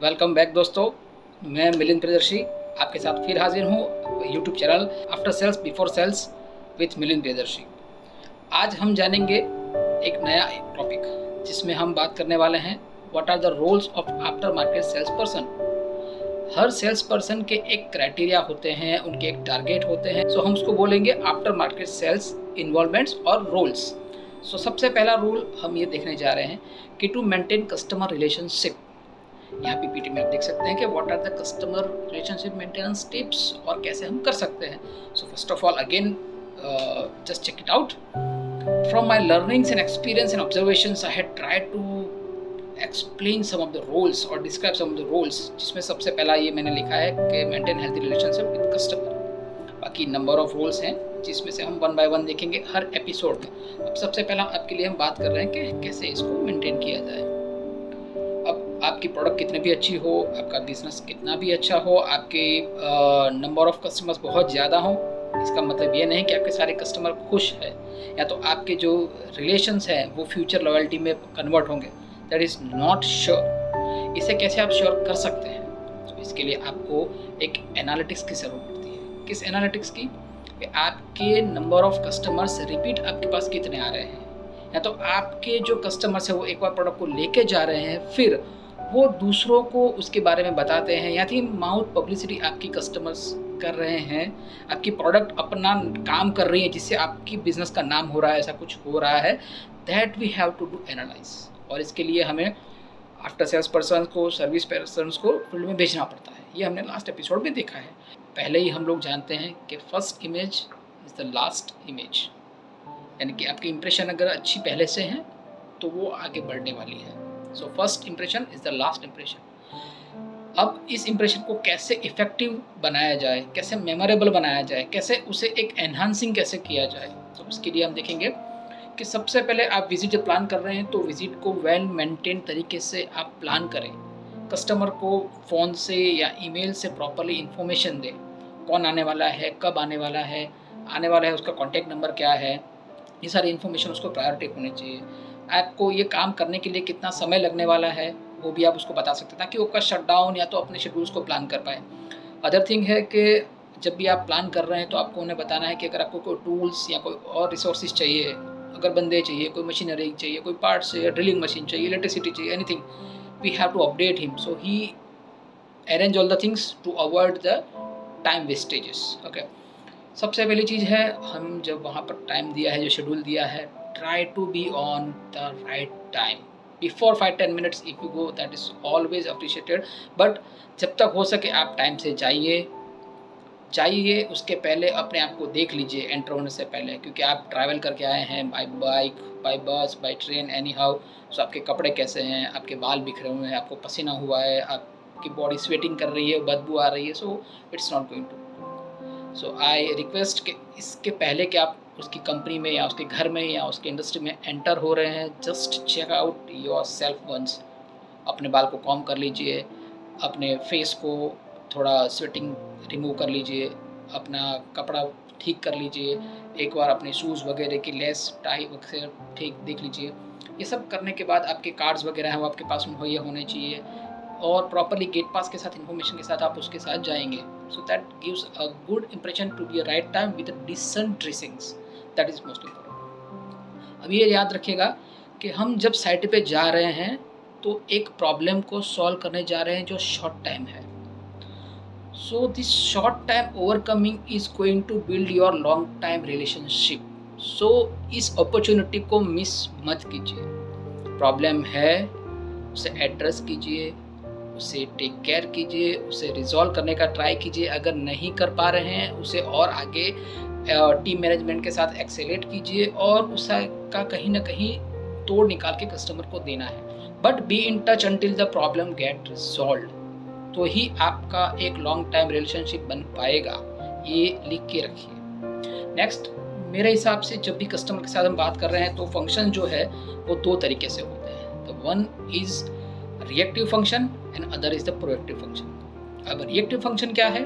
Welcome back दोस्तों। मैं मिलिंद प्रियदर्शी आपके साथ फिर हाजिर हूँ YouTube channel after sales before sales with Milind Priyadarshi. आज हम जानेंगे एक नया टॉपिक जिसमें हम बात करने वाले हैं what are the roles of after market sales person. हर सेल्स पर्सन के एक क्राइटेरिया होते हैं, उनके एक टारगेट होते हैं। सो हम उसको बोलेंगे आफ्टर मार्केट सेल्स इन्वॉल्वमेंट्स और रोल्स। सो सबसे पहला रूल हम ये देखने जा रहे हैं कि टू मेंटेन कस्टमर रिलेशनशिप। यहाँ पीपीटी में आप देख सकते हैं कि what are the customer relationship maintenance tips और कैसे हम कर सकते हैं। So first of all again just check it out. From my learnings and experience and observations, I had tried to explain some of the roles or describe some of the roles, जिसमें सबसे पहला ये मैंने लिखा है कि maintain healthy relationship with customer। बाकी number of roles हैं जिसमें से हम वन बाय वन देखेंगे हर एपिसोड में। अब सबसे पहला आपके लिए हम बात कर रहे हैं कि कैसे इसको मेंटेन किया जाए। अब आपकी प्रोडक्ट कितनी भी अच्छी हो, आपका बिजनेस कितना भी अच्छा हो, आपके नंबर ऑफ कस्टमर्स बहुत ज़्यादा हो, इसका मतलब ये नहीं कि आपके सारे कस्टमर खुश है या तो आपके जो रिलेशंस हैं वो फ्यूचर लॉयल्टी में कन्वर्ट होंगे। That is not sure. इसे कैसे आप श्योर कर सकते हैं? तो इसके लिए आपको एक एनालिटिक्स की ज़रूरत पड़ती है। किस एनालिटिक्स की? कि आपके नंबर ऑफ कस्टमर्स रिपीट आपके पास कितने आ रहे हैं, या तो आपके जो कस्टमर्स हैं वो एक बार प्रोडक्ट को लेके जा रहे हैं, फिर वो दूसरों को उसके बारे में बताते हैं, या फिर माउथ पब्लिसिटी आपकी कस्टमर्स कर रहे हैं, आपकी प्रोडक्ट अपना काम कर रही है जिससे आपकी बिजनेस का नाम हो रहा है, ऐसा कुछ हो रहा है। That we have to do analyse. और इसके लिए हमें आफ्टर सेल्स पर्सन को, सर्विस पर्सन को फील्ड में भेजना पड़ता है। ये हमने लास्ट एपिसोड में देखा है। पहले ही हम लोग जानते हैं कि first image is the last image, यानी कि आपकी इंप्रेशन अगर अच्छी पहले से है तो वो आगे बढ़ने वाली है। So first impression is the last impression. अब इस इंप्रेशन को कैसे इफ़ेक्टिव बनाया जाए, कैसे मेमोरेबल बनाया जाए, कैसे उसे एक एनहांसिंग कैसे किया जाए, तो उसके लिए हम देखेंगे कि सबसे पहले आप विजिट जब प्लान कर रहे हैं तो विजिट को वेल मेंटेन तरीके से आप प्लान करें। कस्टमर को फ़ोन से या ईमेल से प्रॉपरली इन्फॉर्मेशन दें, कौन आने वाला है, कब आने वाला है, उसका कॉन्टैक्ट नंबर क्या है, ये सारी इन्फॉर्मेशन उसको प्रायोरिटी होनी चाहिए। आपको ये काम करने के लिए कितना समय लगने वाला है वो भी आप उसको बता सकते हैं, ताकि वो का शट डाउन या तो अपने शेड्यूल्स को प्लान कर पाए। अदर थिंग है कि जब भी आप प्लान कर रहे हैं तो आपको उन्हें बताना है कि अगर आपको कोई टूल्स या कोई और रिसोर्सेज चाहिए, अगर बंदे चाहिए, कोई मशीनरी चाहिए, कोई पार्ट्स चाहिए, ड्रिलिंग मशीन चाहिए, इलेक्ट्रिसिटी चाहिए, anything, we have to update him so he arrange all the things to avoid the time wastages. Okay, सबसे पहली चीज़ है, हम जब वहाँ पर टाइम दिया है, जो शेड्यूल दिया है, try to be on the right time. Before 5-10 minutes if you go that is always appreciated, but जब तक हो सके आप टाइम से जाइए। उसके पहले अपने आप को देख लीजिए एंटर होने से पहले, क्योंकि आप ट्रैवल करके आए हैं बाय बाइक, बाय बस, बाय ट्रेन, एनी हाउ। सो आपके कपड़े कैसे हैं, आपके बाल बिखरे हुए हैं, आपको पसीना हुआ है, आपकी बॉडी स्वेटिंग कर रही है, बदबू आ रही है, so it's not going to. So I request कि इसके पहले कि आप उसकी कंपनी में या उसके घर में या उसके इंडस्ट्री में एंटर हो रहे हैं, just check out yourself once. अपने बाल को कॉम्ब कर लीजिए, अपने फेस को थोड़ा स्वेटिंग रिमूव कर लीजिए, अपना कपड़ा ठीक कर लीजिए, एक बार अपने शूज़ वगैरह की लेस टाई वगैरह ठीक देख लीजिए। ये सब करने के बाद आपके कार्ड्स वगैरह हैं वो आपके पास मुहैया होने चाहिए, और प्रॉपरली गेट पास के साथ इन्फॉर्मेशन के साथ आप उसके साथ जाएंगे। So that gives a good impression to be a right time with decent dressings. That is most important. अब ये याद रखिएगा कि हम जब साइट पे जा रहे हैं तो एक प्रॉब्लम को सॉल्व करने जा रहे हैं जो शॉर्ट टाइम है। So this short time overcoming is going to build your long time relationship. So इस अपॉर्चुनिटी को मिस मत कीजिए। प्रॉब्लम है उसे एड्रेस कीजिए, उसे टेक केयर कीजिए, उसे रिजॉल्व करने का ट्राई कीजिए। अगर नहीं कर पा रहे हैं उसे और आगे टीम मैनेजमेंट के साथ एक्सेलेट कीजिए और उसका कहीं ना कहीं तोड़ निकाल के कस्टमर को देना है। But be in touch until the problem get resolve, तो ही आपका एक लॉन्ग टाइम रिलेशनशिप बन पाएगा। ये लिख के रखिए। नेक्स्ट, मेरे हिसाब से जब भी कस्टमर के साथ हम बात कर रहे हैं तो फंक्शन जो है वो दो तरीके से होते हैं। The one is reactive function and other is the proactive function. अब रिएक्टिव फंक्शन क्या है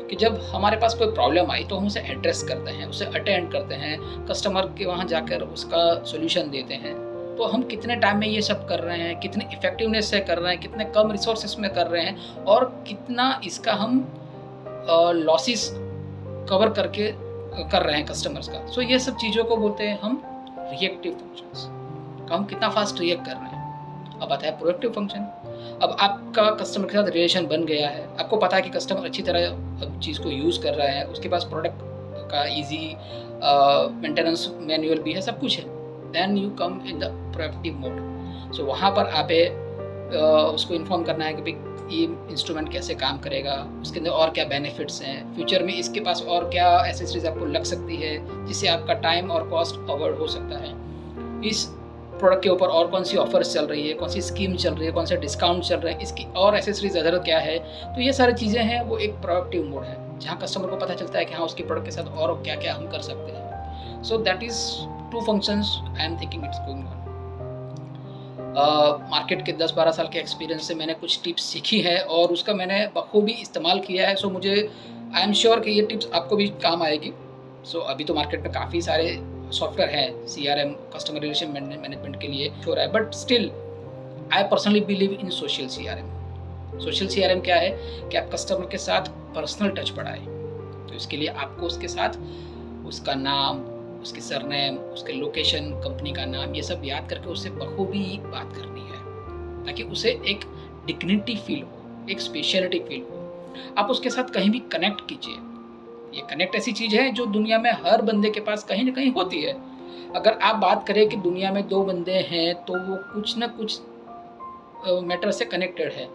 कि जब हमारे पास कोई प्रॉब्लम आई तो हम उसे एड्रेस करते हैं, उसे अटेंड करते हैं, कस्टमर के वहाँ जाकर उसका सोल्यूशन देते हैं। तो हम कितने टाइम में ये सब कर रहे हैं, कितने इफ़ेक्टिवनेस से कर रहे हैं, कितने कम रिसोर्सेस में कर रहे हैं और कितना इसका हम लॉसेस कवर करके कर रहे हैं कस्टमर्स का। सो ये सब चीज़ों को बोलते हैं हम रिएक्टिव फंक्शंस। हम कितना फास्ट रिएक्ट कर रहे हैं। अब आता है प्रोएक्टिव फंक्शन। अब आपका कस्टमर के साथ रिलेशन बन गया है, आपको पता है कि कस्टमर अच्छी तरह अब चीज़ को यूज़ कर रहा है, उसके पास प्रोडक्ट का ईजी मेंटेनेंस मैनुअल भी है, सब कुछ है। Then you come in the proactive mode. So वहाँ पर आप उसको इन्फॉर्म करना है कि भाई ये इंस्ट्रूमेंट कैसे काम करेगा, उसके अंदर और क्या बेनिफिट्स हैं, फ्यूचर में इसके पास और क्या एसेसरीज आपको लग सकती है जिससे आपका टाइम और कॉस्ट अवॉइड हो सकता है, इस प्रोडक्ट के ऊपर और कौन सी ऑफर्स चल रही है, कौन सी स्कीम चल रही है, कौन से डिस्काउंट चल रहे हैं, इसकी और एसेसरीज अदर क्या है। तो ये सारी चीज़ें हैं, वो एक प्रोएक्टिव मोड है जहाँ कस्टमर को पता चलता है कि हाँ उसके प्रोडक्ट के साथ और क्या क्या हम कर सकते हैं। So that is 2 functions I am thinking it's going on. Market के 10-12 साल के एक्सपीरियंस से मैंने कुछ टिप्स सीखी है और उसका मैंने बखूबी इस्तेमाल किया है। सो मुझे आई एम श्योर कि ये टिप्स आपको भी काम आएगी। सो अभी तो मार्केट में काफ़ी सारे सॉफ्टवेयर हैं CRM, कस्टमर रिलेशन मैनेजमेंट के लिए हो रहा है, but still I personally believe in social CRM। Social CRM क्या है कि आप कस्टमर के साथ पर्सनल टच बढ़ाएं। तो इसके लिए आपको उसके साथ उसका नाम, उसके सरनेम, उसके लोकेशन, कंपनी का नाम, ये सब याद करके उससे बखूबी बात करनी है ताकि उसे एक डिग्निटी फील हो, एक स्पेशलिटी फील हो। आप उसके साथ कहीं भी कनेक्ट कीजिए। ये कनेक्ट ऐसी चीज़ है जो दुनिया में हर बंदे के पास कहीं ना कहीं होती है। अगर आप बात करें कि दुनिया में 2 बंदे हैं तो वो कुछ ना कुछ मैटर से कनेक्टेड है।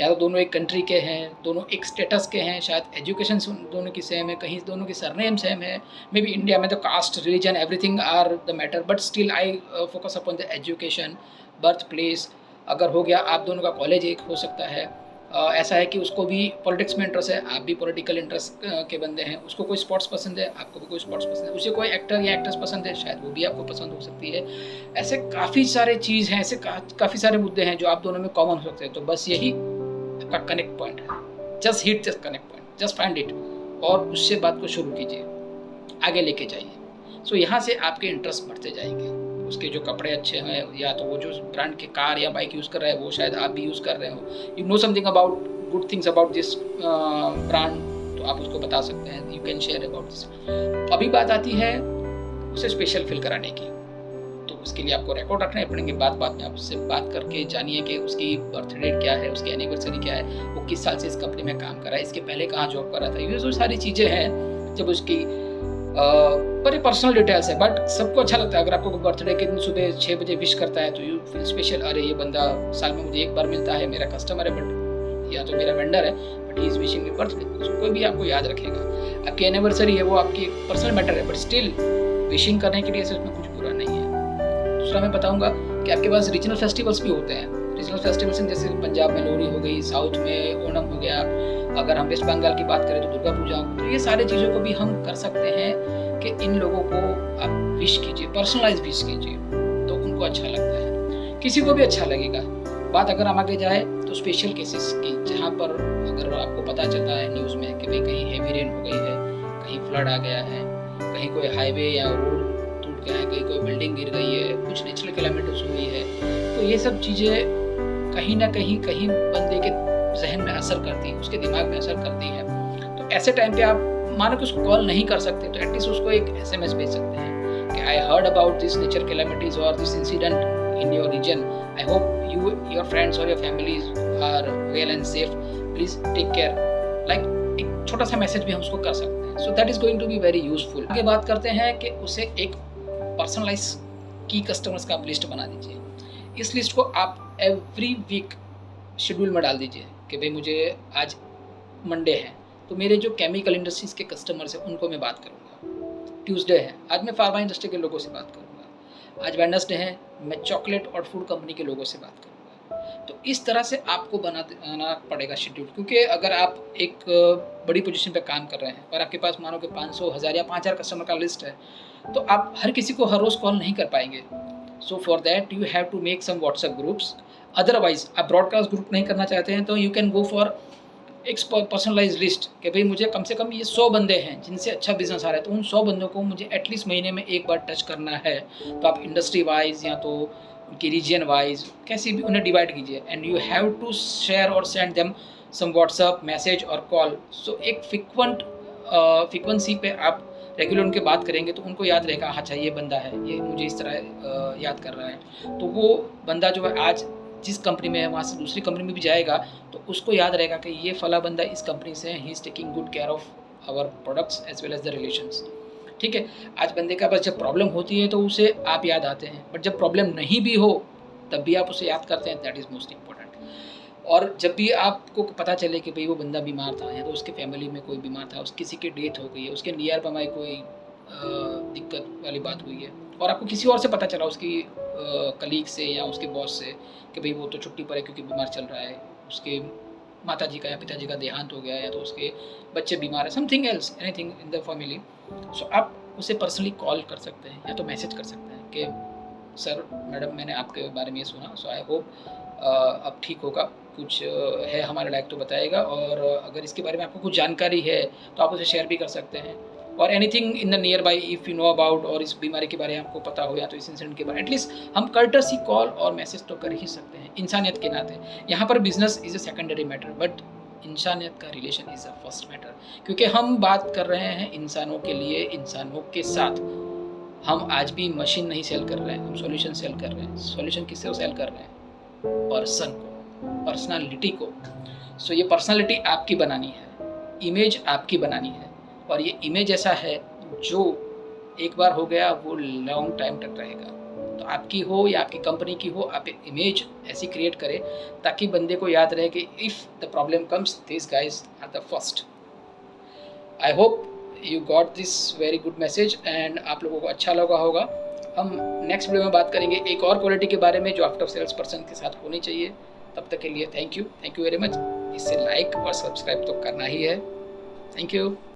या तो दोनों एक कंट्री के हैं, दोनों एक स्टेटस के हैं, शायद एजुकेशन दोनों की सेम है, कहीं दोनों की सरनेम सेम है। मे बी इंडिया में तो caste, religion, everything are the matter, but still I focus upon the education, birth place. अगर हो गया आप दोनों का कॉलेज एक हो सकता है। ऐसा है कि उसको भी पॉलिटिक्स में इंटरेस्ट है, आप भी पॉलिटिकल इंटरेस्ट के बंदे हैं। उसको कोई स्पोर्ट्स पसंद है, आपको भी कोई स्पोर्ट्स पसंद है। उसे कोई एक्टर या एक्ट्रेस पसंद है, शायद वो भी आपको पसंद हो सकती है। ऐसे काफ़ी सारे चीज़ हैं, ऐसे काफ़ी सारे मुद्दे हैं जो आप दोनों में कॉमन हो सकते हैं। तो बस यही आपका कनेक्ट पॉइंट है। Just hit just connect point, just find it और उससे बात को शुरू कीजिए, आगे लेके जाइए। सो यहाँ से आपके इंटरेस्ट बढ़ते जाएंगे। उसके जो कपड़े अच्छे हैं, या तो वो जो ब्रांड के कार या बाइक यूज़ कर रहा है वो शायद आप भी यूज़ कर रहे हो, you know something about good things about this brand, तो आप उसको बता सकते हैं, you can share about this. अभी बात आती है उसे स्पेशल फील कराने की। तो उसके लिए आपको रिकॉर्ड रखने पड़ेंगे। बात में आप उससे बात करके जानिए कि उसकी बर्थ डेट क्या है, उसकी एनिवर्सरी क्या है, वो किस साल से इस कंपनी में काम कर रहा है, इसके पहले कहाँ जॉब कर रहा था। ये जो सारी चीज़ें हैं, जब उसकी बड़ी पर्सनल डिटेल्स है, बट सबको अच्छा लगता है। अगर आपको बर्थडे के दिन सुबह 6 बजे विश करता है तो यू फील स्पेशल। अरे ये बंदा साल में मुझे एक बार मिलता है, मेरा कस्टमर है बट या तो मेरा वेंडर है, but he is wishing me birthday. कोई भी आपको याद रखेगा। आपकी एनिवर्सरी है, वो आपकी पर्सनल मैटर है, बट स्टिल विशिंग करने के लिए इसमें कुछ बुरा नहीं है। दूसरा मैं बताऊँगा कि आपके पास रीजनल फेस्टिवल्स भी होते हैं। रीजनल फेस्टिवल्स जैसे पंजाब में लोहड़ी हो गई, साउथ में ओणम हो गया, अगर हम वेस्ट बंगाल की बात करें तो दुर्गा पूजा। तो ये सारी चीज़ों को भी हम कर सकते हैं कि इन लोगों को आप विश कीजिए, पर्सनलाइज विश कीजिए, तो उनको अच्छा लगता है, किसी को भी अच्छा लगेगा। बात अगर हम आगे जाए तो स्पेशल केसेस की, जहाँ पर अगर आपको पता चलता है न्यूज़ में कि भाई कहीं हेवी रेन हो गई है, कहीं फ्लड आ गया है, कहीं कोई हाईवे या रोड टूट गया है, कहीं कोई बिल्डिंग गिर गई है, कुछ नेचुरल कैलामिटीज हुई है, तो ये सब चीज़ें कहीं ना कहीं बंदे के जहन में असर करती है, उसके दिमाग में असर करती है। तो ऐसे टाइम पे आप मानो कि उसको कॉल नहीं कर सकते तो एटलीस्ट उसको एक SMS भेज सकते हैं कि I heard about this nature calamities और this incident in your region, I hope you, your friends और your families are well and safe, please take care. Like एक छोटा सा मैसेज भी हम उसको कर सकते हैं। So that is going to be very useful. आगे बात करते हैं कि उसे एक पर्सनलाइज की कस्टमर्स का आप लिस्ट बना दीजिए। इस लिस्ट को आप एवरी वीक शेड्यूल में डाल दीजिए कि भाई मुझे आज मंडे है तो मेरे जो केमिकल इंडस्ट्रीज के कस्टमर्स हैं उनको मैं बात करूँगा। ट्यूसडे है, आज मैं फार्मा इंडस्ट्री के लोगों से बात करूँगा। आज वेडनेसडे है, मैं चॉकलेट और फूड कंपनी के लोगों से बात करूँगा। तो इस तरह से आपको बनाना पड़ेगा शेड्यूल, क्योंकि अगर आप एक बड़ी पोजीशन पे काम कर रहे हैं और आपके पास मानो कि 500, 1000 या 5000 कस्टमर का लिस्ट है, तो आप हर किसी को हर रोज़ कॉल नहीं कर पाएंगे। So for that you have to make some WhatsApp groups. Otherwise आप ब्रॉडकास्ट ग्रुप नहीं करना चाहते हैं तो यू कैन गो फॉर एक पर्सनलाइज लिस्ट कि भाई मुझे कम से कम ये 100 बंदे हैं जिनसे अच्छा बिजनेस आ रहा है, तो उन 100 बंदों को मुझे एटलीस्ट महीने में एक बार टच करना है। तो आप इंडस्ट्री वाइज या तो उनकी रीजन वाइज कैसे भी उन्हें डिवाइड कीजिए, and you have to share और send them some WhatsApp message और कॉल। सो एक फ्रिक्वेंसी पे आप रेगुलर उनके बात करेंगे तो उनको याद रहेगा, अच्छा ये बंदा है, ये मुझे इस तरह याद कर रहा है। तो वो बंदा जो है आज जिस कंपनी में है वहाँ से दूसरी कंपनी में भी जाएगा तो उसको याद रहेगा कि ये फला बंदा इस कंपनी से है, he is taking good care of our products as well as the relations. ठीक है, आज बंदे का पास जब प्रॉब्लम होती है तो उसे आप याद आते हैं, बट जब प्रॉब्लम नहीं भी हो तब भी आप उसे याद करते हैं, दैट इज़ मोस्ट इम्पोर्टेंट। और जब भी आपको पता चले कि भाई वो बंदा बीमार था या तो उसके फैमिली में कोई बीमार था, किसी की डेथ हो गई है, उसके नियर बाय कोई दिक्कत वाली बात हुई है और आपको किसी और से पता चला, उसकी कलीग से या उसके बॉस से, कि भाई वो तो छुट्टी पर है क्योंकि बीमार चल रहा है, उसके माताजी का या पिताजी का देहांत हो गया है या तो उसके बच्चे बीमार है, something else, anything in the family. So आप उसे पर्सनली कॉल कर सकते हैं या तो मैसेज कर सकते हैं कि सर मैडम मैंने आपके बारे में ये सुना, सो आई होप अब ठीक होगा, कुछ है हमारे लायक तो बताएगा, और अगर इसके बारे में आपको कुछ जानकारी है तो आप उसे शेयर भी कर सकते हैं, और anything in the near by if you know about, और इस बीमारी के बारे में आपको पता हो या तो इस इंसिडेंट के बारे में, एटलीस्ट हम कर्टसी कॉल और मैसेज तो कर ही सकते हैं इंसानियत के नाते। यहाँ पर business is a secondary matter, but इंसानियत का relation is a first matter, क्योंकि हम बात कर रहे हैं इंसानों के लिए, इंसानों के साथ। हम आज भी मशीन नहीं सेल कर रहे हैं, हम सॉल्यूशन सेल कर रहे हैं। सॉल्यूशन किससे सेल कर रहे हैं? पर्सन को, पर्सनालिटी को। सो ये पर्सनालिटी आपकी बनानी है, इमेज आपकी बनानी है, और ये इमेज ऐसा है जो एक बार हो गया वो लॉन्ग टाइम तक रहेगा। तो आपकी हो या आपकी कंपनी की हो, आप एक इमेज ऐसी क्रिएट करें ताकि बंदे को याद रहे कि if the problem comes this guys are the first. I hope you got this very good message and आप लोगों को अच्छा लगा होगा। हम नेक्स्ट वीडियो में बात करेंगे एक और क्वालिटी के बारे में जो आफ्टर सेल्स पर्सन के साथ होनी चाहिए। तब तक के लिए थैंक यू वेरी मच। इससे लाइक और सब्सक्राइब तो करना ही है। Thank you.